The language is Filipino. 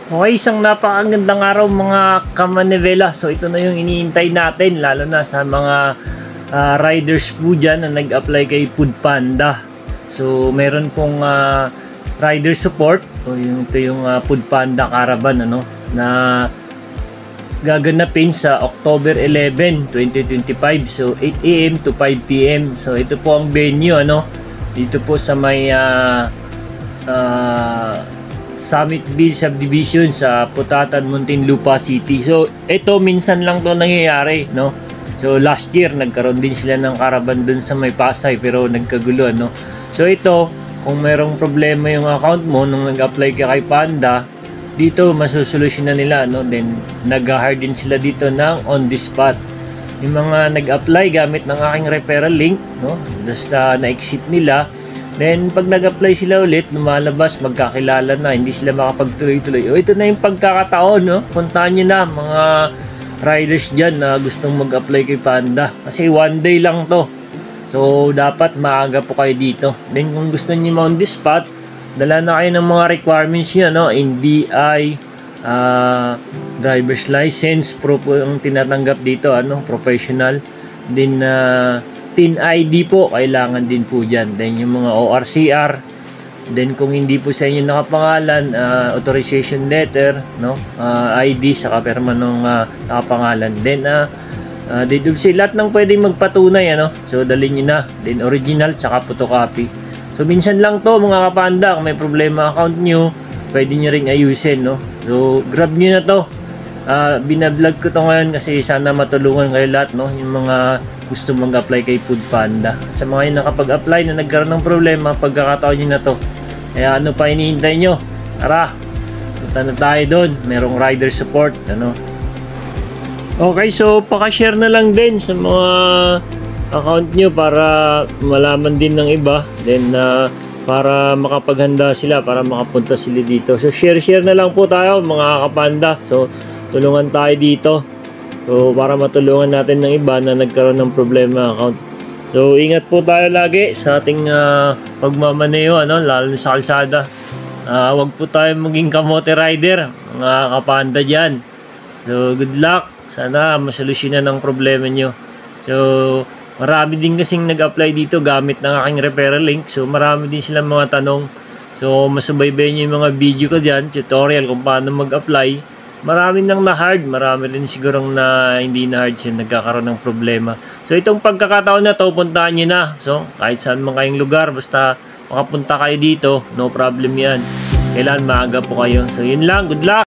Okay, isang napakagandang araw mga kamanivela. So ito na yung iniintay natin, lalo na sa mga riders po dyan na nag-apply kay Foodpanda. So meron pong rider support. So ito yung Foodpanda Caravan na gaganapin sa October 11, 2025. So 8 AM to 5 PM. So ito po ang venue dito po sa may Summitville Subdivision sa Putatan, Muntinlupa City. So ito minsan lang to nangyayari, So last year nagkaroon din sila ng caravan dun sa may Pasay pero nagkagulo, So ito, kung merong problema yung account mo nung nag-apply ka kay Panda, dito masusolusyonan nila, Then nag-hire din sila dito ng on the spot. Yung mga nag-apply gamit ng aking referral link, basta na-exit nila. Then, pag nag-apply sila ulit, lumalabas, magkakilala na, hindi sila makapagtuloy-tuloy. Ito na yung pagkakataon, Puntahan nyo na, mga riders dyan na gustong mag-apply kay Panda. Kasi one day lang to. So, dapat maaga po kayo dito. Then, kung gusto nyo on the spot, dala na kayo ng mga requirements nyo, NBI, driver's license, pro po yung tinatanggap dito, professional. Then, TIN ID po, kailangan din po dyan. Then yung mga ORCR. Then kung hindi po sa inyo nakapangalan, authorization letter, ID, saka perma nung nakapangalan. Then, deduksi, lahat ng pwedeng magpatunay, So, dalhin nyo na. Then original, saka photocopy. So, minsan lang to mga kapanda, kung may problema account nyo, pwede nyo ring ayusin, So, grab nyo na to. Binablog ko to ngayon kasi sana matulungan kayo lahat, yung mga gusto mag-apply kay Foodpanda. Sa mga yung nakapag-apply na nagkaroon ng problema, pagkakataon nyo na to. Kaya ano pa hinihintay nyo? Tara, punta na tayo doon. Merong rider support, Okay, so pakashare na lang din sa mga account nyo para malaman din ng iba. Then, para makapaghanda sila, para makapunta sila dito. So, share na lang po tayo mga kapanda. So, tulungan tayo dito. So, para matulungan natin ng iba na nagkaroon ng problema account. So, ingat po tayo lagi sa ating pagmamaneho, lalo sa kalsada. Huwag po tayo maging kamote rider, mga kapanda dyan. So, good luck. Sana masolusyonan ang problema nyo. So, marami din kasing nag-apply dito gamit ng aking referral link. So, marami din silang mga tanong. So, masubaybay nyo yung mga video ko dyan, tutorial kung paano mag-apply. Marami nang na-hard, marami rin sigurong na hindi na-hard siya, nagkakaroon ng problema. So, itong pagkakataon na to, puntahan nyo na. So, kahit saan man kayong lugar, basta makapunta kayo dito, no problem yan. Kailangan maaga po kayo. So, yun lang. Good luck!